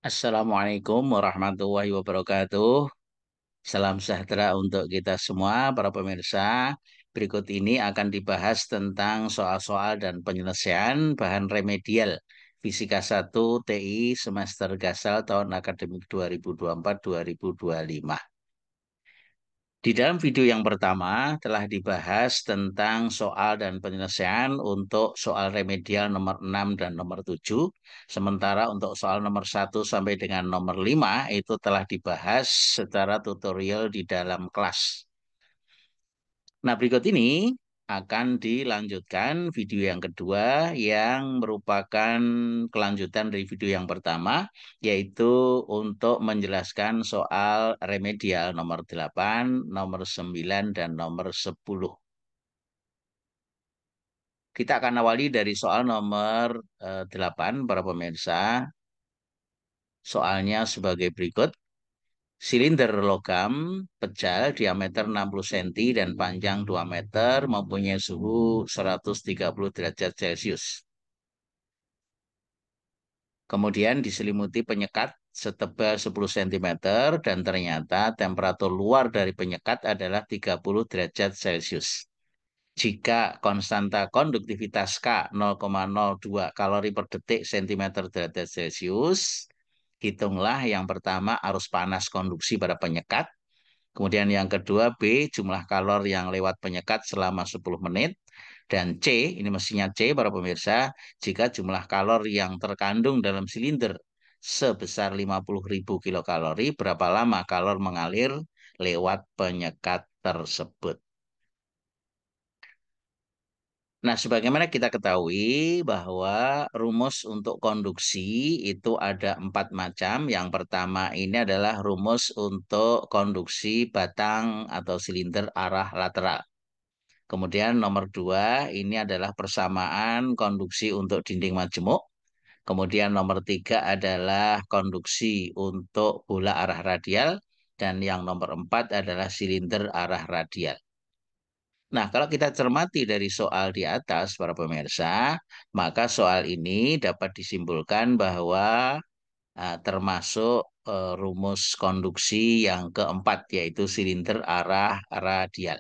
Assalamualaikum warahmatullahi wabarakatuh. Salam sejahtera untuk kita semua, para pemirsa. Berikut ini akan dibahas tentang soal-soal dan penyelesaian bahan remedial Fisika 1 TI semester Gasal tahun akademik 2024-2025. Di dalam video yang pertama telah dibahas tentang soal dan penyelesaian untuk soal remedial nomor 6 dan nomor 7. Sementara untuk soal nomor 1 sampai dengan nomor 5 itu telah dibahas secara tutorial di dalam kelas. Nah, berikut ini akan dilanjutkan video yang kedua yang merupakan kelanjutan dari video yang pertama, yaitu untuk menjelaskan soal remedial nomor 8, nomor 9, dan nomor 10. Kita akan awali dari soal nomor 8, para pemirsa. Soalnya sebagai berikut. Silinder logam pejal diameter 60 cm dan panjang 2 meter mempunyai suhu 130 derajat Celcius. Kemudian diselimuti penyekat setebal 10 cm dan ternyata temperatur luar dari penyekat adalah 30 derajat Celcius. Jika konstanta konduktivitas K 0,02 kalori per detik cm derajat Celcius, hitunglah yang pertama arus panas konduksi pada penyekat. Kemudian yang kedua B, jumlah kalor yang lewat penyekat selama 10 menit. Dan C, ini mestinya C para pemirsa, jika jumlah kalor yang terkandung dalam silinder sebesar 50.000 kilokalori, berapa lama kalor mengalir lewat penyekat tersebut. Nah, sebagaimana kita ketahui bahwa rumus untuk konduksi itu ada 4 macam. Yang pertama ini adalah rumus untuk konduksi batang atau silinder arah lateral. Kemudian nomor 2 ini adalah persamaan konduksi untuk dinding majemuk. Kemudian nomor 3 adalah konduksi untuk bola arah radial. Dan yang nomor 4 adalah silinder arah radial. Nah, kalau kita cermati dari soal di atas, para pemirsa, maka soal ini dapat disimpulkan bahwa termasuk rumus konduksi yang keempat, yaitu silinder arah radial.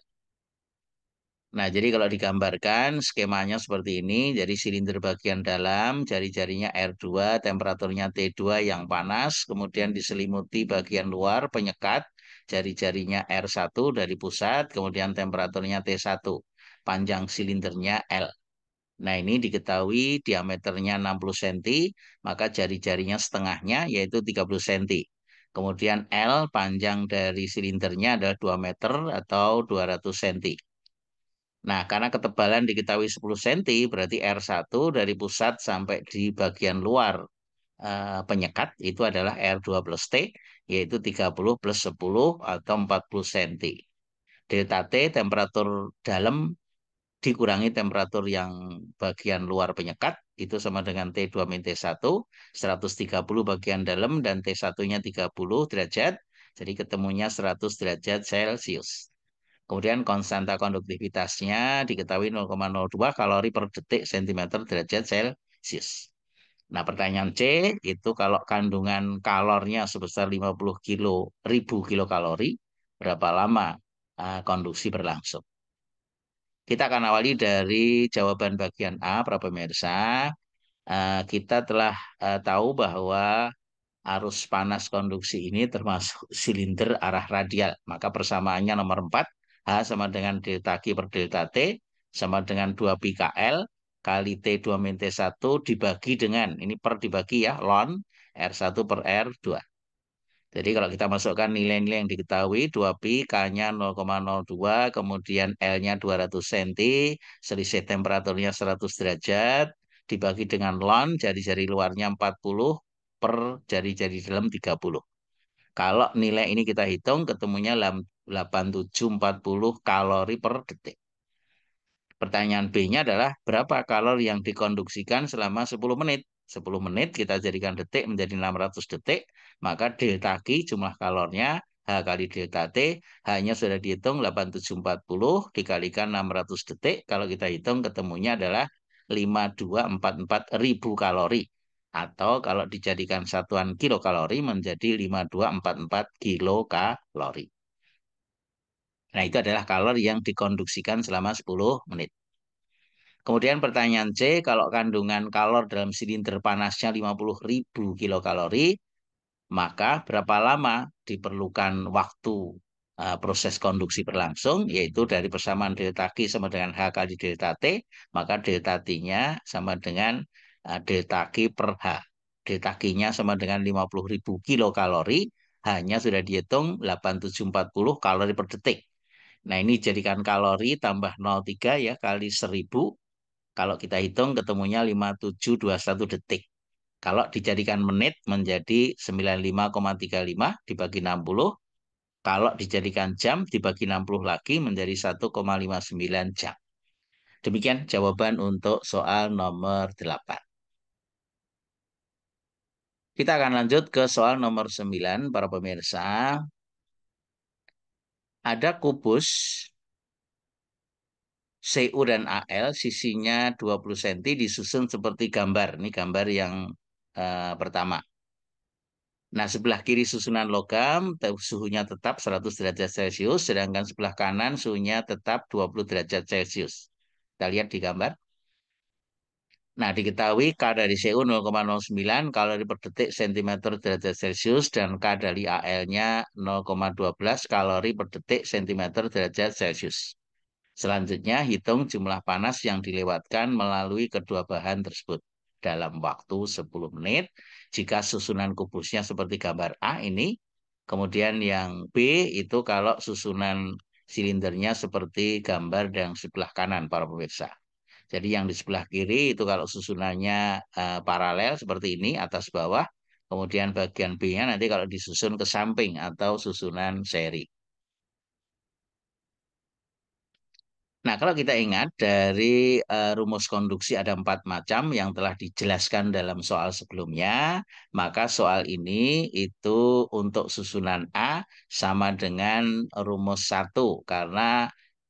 Nah, jadi kalau digambarkan skemanya seperti ini, jadi silinder bagian dalam, jari-jarinya R2, temperaturnya T2 yang panas, kemudian diselimuti bagian luar penyekat, jari-jarinya R1 dari pusat, kemudian temperaturnya T1, panjang silindernya L. Nah, ini diketahui diameternya 60 cm, maka jari-jarinya setengahnya yaitu 30 cm. Kemudian L panjang dari silindernya adalah 2 meter atau 200 cm. Nah, karena ketebalan diketahui 10 cm, berarti R1 dari pusat sampai di bagian luar penyekat itu adalah R2 plus T, yaitu 30 plus 10 atau 40 cm. Delta T temperatur dalam dikurangi temperatur yang bagian luar penyekat, itu sama dengan T2 min T1, 130 bagian dalam dan T1-nya 30 derajat, jadi ketemunya 100 derajat Celcius. Kemudian konstanta konduktivitasnya diketahui 0,02 kalori per detik centimeter derajat Celcius. Nah, pertanyaan C itu kalau kandungan kalornya sebesar 50 ribu kilokalori, berapa lama konduksi berlangsung? Kita akan awali dari jawaban bagian A, para pemirsa. Kita telah tahu bahwa arus panas konduksi ini termasuk silinder arah radial. Maka persamaannya nomor 4. H sama dengan delta Q per delta T sama dengan 2 pi KL kali T2 min T1 dibagi dengan, ini per dibagi ya, ln R1 per R2. Jadi kalau kita masukkan nilai-nilai yang diketahui, 2pi, K-nya 0,02, kemudian L-nya 200 cm, selisih temperaturnya 100 derajat, dibagi dengan ln, jari-jari luarnya 40, per jari-jari dalam 30. Kalau nilai ini kita hitung, ketemunya 8740 kalori per detik. Pertanyaan B-nya adalah berapa kalori yang dikonduksikan selama 10 menit? 10 menit kita jadikan detik menjadi 600 detik, maka delta Q jumlah kalornya H kali delta T, hanya sudah dihitung 8740 dikalikan 600 detik, kalau kita hitung ketemunya adalah 5244 ribu kalori. atau kalau dijadikan satuan kilokalori menjadi 5244 kilokalori. Nah, itu adalah kalori yang dikonduksikan selama 10 menit. Kemudian pertanyaan C, kalau kandungan kalor dalam silinder panasnya 50.000 kilokalori, maka berapa lama diperlukan waktu proses konduksi berlangsung, yaitu dari persamaan delta Q sama dengan H kali delta T, maka delta T-nya sama dengan delta Q per H. Delta Q-nya sama dengan 50.000 kilokalori, hanya sudah dihitung 8740 kalori per detik. Nah, ini jadikan kalori tambah 0,3 ya kali 1000. Kalau kita hitung ketemunya 5721 detik. Kalau dijadikan menit menjadi 95,35 dibagi 60. Kalau dijadikan jam dibagi 60 lagi menjadi 1,59 jam. Demikian jawaban untuk soal nomor 8. Kita akan lanjut ke soal nomor 9, para pemirsa. Ada kubus CU dan AL, sisinya 20 cm disusun seperti gambar. Ini gambar yang pertama. Nah, sebelah kiri susunan logam, suhunya tetap 100 derajat Celcius, sedangkan sebelah kanan suhunya tetap 20 derajat Celcius. Kita lihat di gambar. Nah, diketahui K dari CU 0,09 kalori per detik cm derajat Celcius dan K dari AL-nya 0,12 kalori per detik cm derajat Celcius. Selanjutnya, hitung jumlah panas yang dilewatkan melalui kedua bahan tersebut dalam waktu 10 menit. Jika susunan kubusnya seperti gambar A ini, kemudian yang B itu kalau susunan silindernya seperti gambar yang sebelah kanan, para pemirsa. Jadi yang di sebelah kiri itu kalau susunannya paralel seperti ini, atas bawah. Kemudian bagian B-nya nanti kalau disusun ke samping atau susunan seri. Nah, kalau kita ingat dari rumus konduksi ada 4 macam yang telah dijelaskan dalam soal sebelumnya, maka soal ini itu untuk susunan A sama dengan rumus 1, karena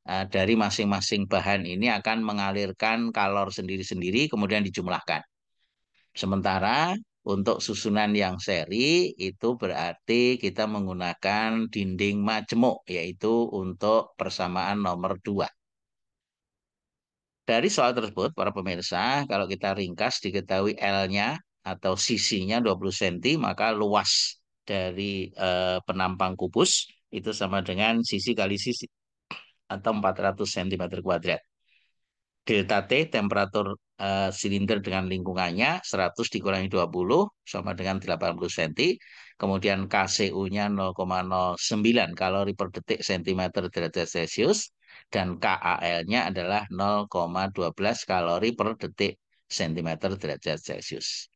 dari masing-masing bahan ini akan mengalirkan kalor sendiri-sendiri kemudian dijumlahkan. Sementara untuk susunan yang seri itu berarti kita menggunakan dinding majemuk, yaitu untuk persamaan nomor 2. Dari soal tersebut, para pemirsa, kalau kita ringkas diketahui L-nya atau sisinya 20 cm, maka luas dari penampang kubus itu sama dengan sisi kali sisi atau 400 cm². Delta T, temperatur silinder dengan lingkungannya, 100 dikurangi 20 sama dengan 80 cm. Kemudian KCU-nya 0,09 kalori per detik cm derajat Celcius. Dan KAL-nya adalah 0,12 kalori per detik cm derajat Celcius.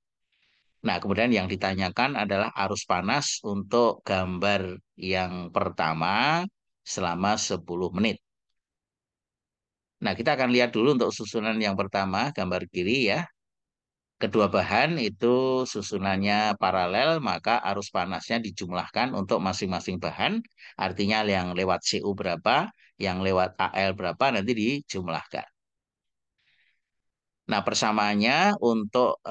Nah, kemudian yang ditanyakan adalah arus panas untuk gambar yang pertama selama 10 menit. Nah, kita akan lihat dulu untuk susunan yang pertama, gambar kiri ya. Kedua bahan itu susunannya paralel, maka arus panasnya dijumlahkan untuk masing-masing bahan. Artinya yang lewat CU berapa, yang lewat AL berapa, nanti dijumlahkan. Nah, persamaannya untuk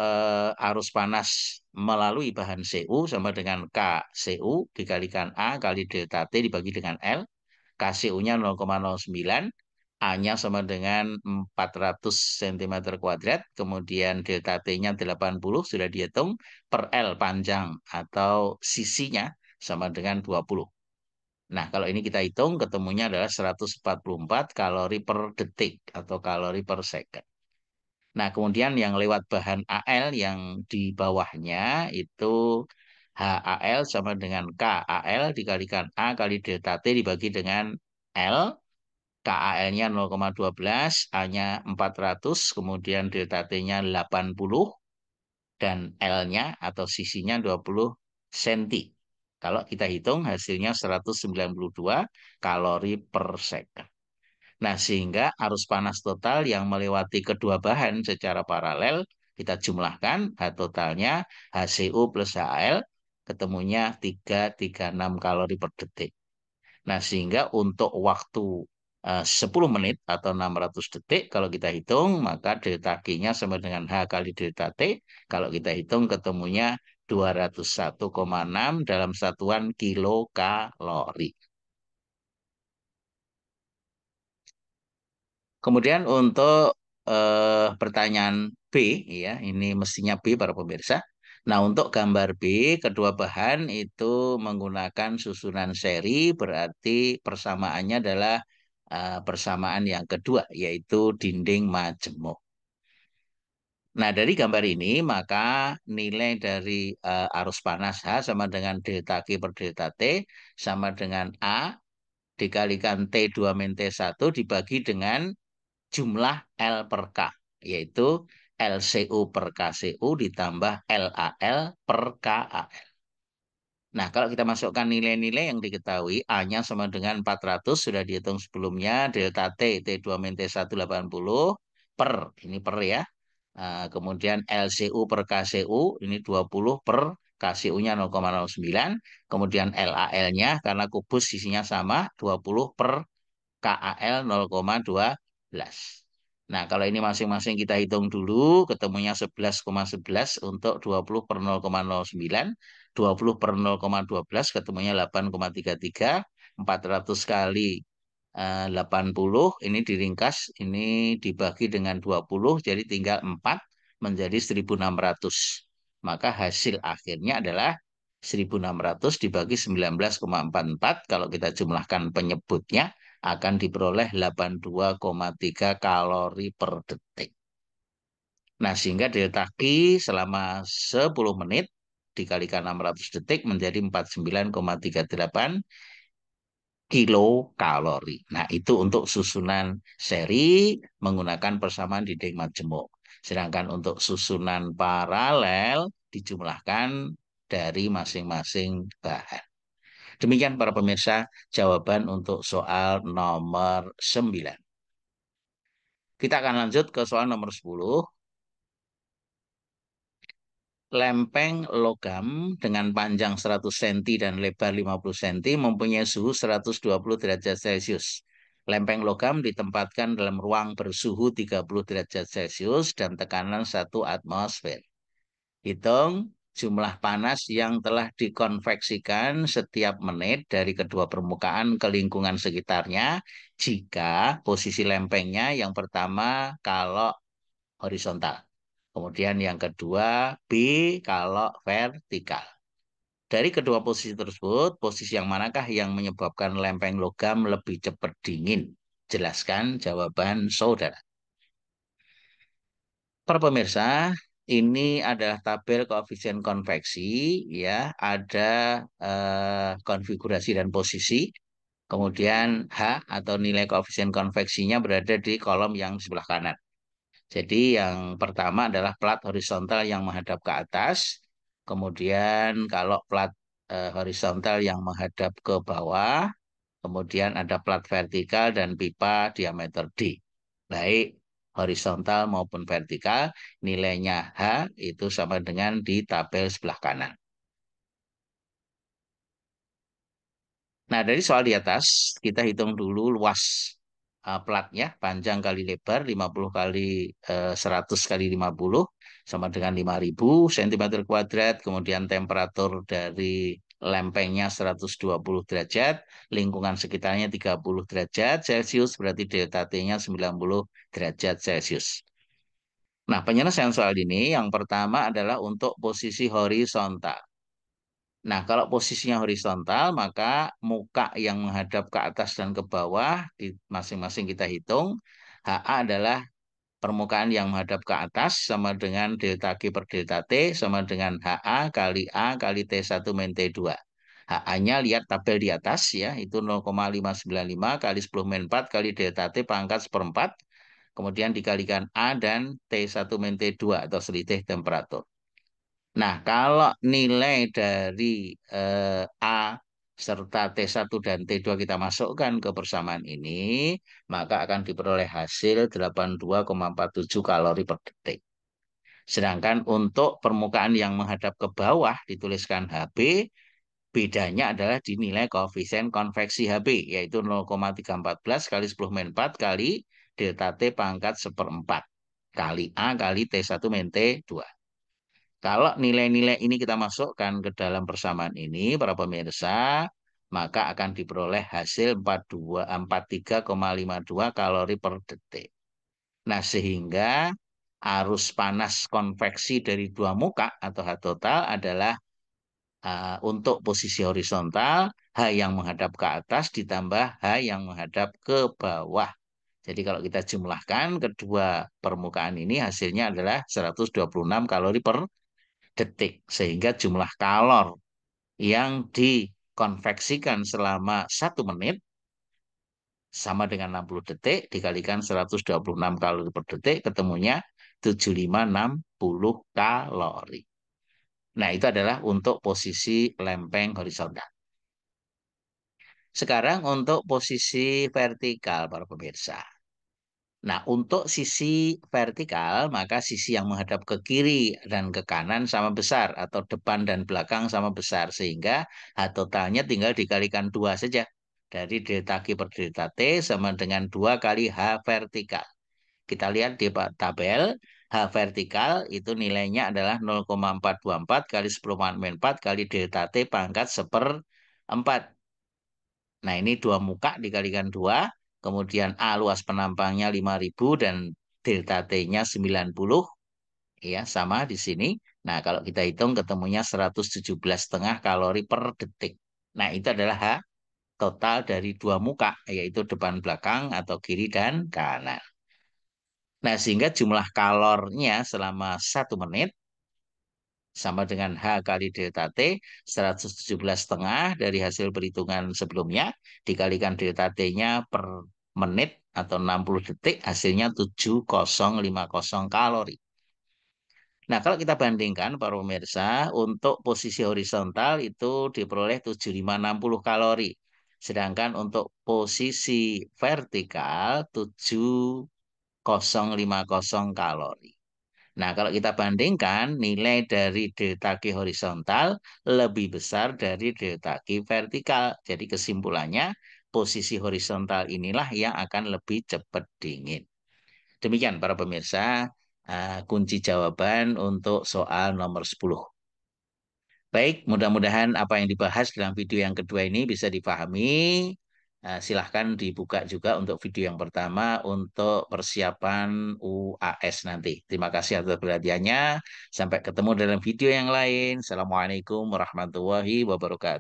arus panas melalui bahan CU sama dengan KCU dikalikan A kali delta T dibagi dengan L. KCU-nya 0,09, A-nya sama dengan 400 cm², kemudian delta T-nya 80, sudah dihitung, per L panjang atau sisinya sama dengan 20. Nah, kalau ini kita hitung, ketemunya adalah 144 kalori per detik atau kalori per second. Nah, kemudian yang lewat bahan AL yang di bawahnya itu HAL sama dengan KAL dikalikan A kali delta T dibagi dengan L. KAL-nya 0,12, A-nya 400, kemudian delta T-nya 80, dan L-nya atau sisinya 20 cm. Kalau kita hitung hasilnya 192 kalori per second. Nah, sehingga arus panas total yang melewati kedua bahan secara paralel, kita jumlahkan, H totalnya HCU plus HL, ketemunya 336 kalori per detik. Nah, sehingga untuk waktu 10 menit atau 600 detik. Kalau kita hitung, maka delta G-nya sama dengan H kali delta T. Kalau kita hitung ketemunya 201,6 dalam satuan kilokalori. Kemudian untuk pertanyaan B, ya, ini mestinya B para pemirsa. Nah, untuk gambar B, kedua bahan itu menggunakan susunan seri, berarti persamaannya adalah persamaan yang kedua, yaitu dinding majemuk. Nah, dari gambar ini, maka nilai dari arus panas H sama dengan delta Q per delta T sama dengan A dikalikan T2 min T1 dibagi dengan jumlah L per K, yaitu LCU per KCU ditambah LAL per KAL. Nah, kalau kita masukkan nilai-nilai yang diketahui, A-nya sama dengan 400, sudah dihitung sebelumnya, delta T, T2 min T1 80, per, ini per ya. Kemudian LCU per KCU, ini 20 per KCU-nya 0,09. Kemudian LAL-nya, karena kubus isinya sama, 20 per KAL 0,12. Nah, kalau ini masing-masing kita hitung dulu, ketemunya 11,11 untuk 20 per 0,09, 20 per 0,12 ketemunya 8,33, 400 kali 80, ini diringkas, ini dibagi dengan 20, jadi tinggal 4 menjadi 1.600. Maka hasil akhirnya adalah 1.600 dibagi 19,44, kalau kita jumlahkan penyebutnya, akan diperoleh 82,3 kalori per detik. Nah, sehingga delta Q selama 10 menit dikalikan 600 detik menjadi 49,38 kilokalori. Nah, itu untuk susunan seri menggunakan persamaan dinding majemuk. Sedangkan untuk susunan paralel dijumlahkan dari masing-masing bahan. Demikian para pemirsa, jawaban untuk soal nomor 9. Kita akan lanjut ke soal nomor 10. Lempeng logam dengan panjang 100 cm dan lebar 50 cm mempunyai suhu 120 derajat Celcius. Lempeng logam ditempatkan dalam ruang bersuhu 30 derajat Celcius dan tekanan 1 atmosfer. Hitung jumlah panas yang telah dikonveksikan setiap menit dari kedua permukaan ke lingkungan sekitarnya jika posisi lempengnya yang pertama kalau horizontal. Kemudian yang kedua B kalau vertikal. Dari kedua posisi tersebut, posisi yang manakah yang menyebabkan lempeng logam lebih cepat dingin? Jelaskan jawaban saudara. Para pemirsa, ini adalah tabel koefisien konveksi, ya, ada konfigurasi dan posisi. Kemudian H atau nilai koefisien konveksinya berada di kolom yang sebelah kanan. Jadi yang pertama adalah plat horizontal yang menghadap ke atas. Kemudian kalau plat horizontal yang menghadap ke bawah. Kemudian ada plat vertikal dan pipa diameter D. Baik horizontal maupun vertikal, nilainya H itu sama dengan di tabel sebelah kanan. Nah, dari soal di atas, kita hitung dulu luas platnya, panjang kali lebar, 50 kali 100 kali 50, sama dengan 5.000 cm kuadrat, kemudian temperatur dari lempengnya 120 derajat, lingkungan sekitarnya 30 derajat Celcius, berarti delta T-nya 90 derajat Celcius. Nah, penyelesaian soal ini yang pertama adalah untuk posisi horizontal. Nah, kalau posisinya horizontal, maka muka yang menghadap ke atas dan ke bawah, di masing-masing kita hitung. HA adalah permukaan yang menghadap ke atas sama dengan delta G per delta T sama dengan HA kali A kali T1 min T2. HA-nya lihat tabel di atas ya, itu 0,595 kali 10 min 4 kali delta T pangkat seperempat. Kemudian dikalikan A dan T1 min T2 atau selisih temperatur. Nah, kalau nilai dari A serta T1 dan T2 kita masukkan ke persamaan ini, maka akan diperoleh hasil 82,47 kalori per detik. Sedangkan untuk permukaan yang menghadap ke bawah dituliskan HB, B Bedanya adalah di nilai koefisien konveksi Hb, yaitu 0,314 kali 10 min 4 kali delta T pangkat seperempat kali A kali T1 min T2. Kalau nilai-nilai ini kita masukkan ke dalam persamaan ini, para pemirsa, maka akan diperoleh hasil 43,52 kalori per detik. Nah, sehingga arus panas konveksi dari dua muka atau H total adalah untuk posisi horizontal, H yang menghadap ke atas ditambah H yang menghadap ke bawah. Jadi kalau kita jumlahkan kedua permukaan ini hasilnya adalah 126 kalori per detik. Sehingga jumlah kalor yang dikonveksikan selama 1 menit sama dengan 60 detik dikalikan 126 kalori per detik ketemunya 7560 kalori. Nah, itu adalah untuk posisi lempeng horizontal. Sekarang untuk posisi vertikal, para pemirsa. Nah, untuk sisi vertikal, maka sisi yang menghadap ke kiri dan ke kanan sama besar, atau depan dan belakang sama besar. Sehingga H totalnya tinggal dikalikan 2 saja. Dari delta Q per delta T sama dengan 2 kali H vertikal. Kita lihat di tabel, H vertikal itu nilainya adalah 0,424 kali 10 min 4 kali delta T pangkat seperempat. Nah, ini dua muka dikalikan 2, kemudian A luas penampangnya 5.000 dan delta T-nya 90, ya sama di sini. Nah, kalau kita hitung ketemunya 117,5 kalori per detik. Nah, itu adalah H total dari dua muka, yaitu depan belakang atau kiri dan kanan. Nah, sehingga jumlah kalornya selama 1 menit sama dengan H kali delta T 117,5 dari hasil perhitungan sebelumnya dikalikan delta T-nya per menit atau 60 detik hasilnya 7050 kalori. Nah, kalau kita bandingkan para pemirsa untuk posisi horizontal itu diperoleh 7560 kalori. Sedangkan untuk posisi vertikal 7050 kalori. Nah, kalau kita bandingkan, nilai dari delta Q horizontal lebih besar dari delta Q vertikal. Jadi kesimpulannya, posisi horizontal inilah yang akan lebih cepat dingin. Demikian para pemirsa, kunci jawaban untuk soal nomor 10. Baik, mudah-mudahan apa yang dibahas dalam video yang kedua ini bisa dipahami. Silahkan dibuka juga untuk video yang pertama untuk persiapan UAS nanti. Terima kasih atas perhatiannya. Sampai ketemu dalam video yang lain. Assalamualaikum warahmatullahi wabarakatuh.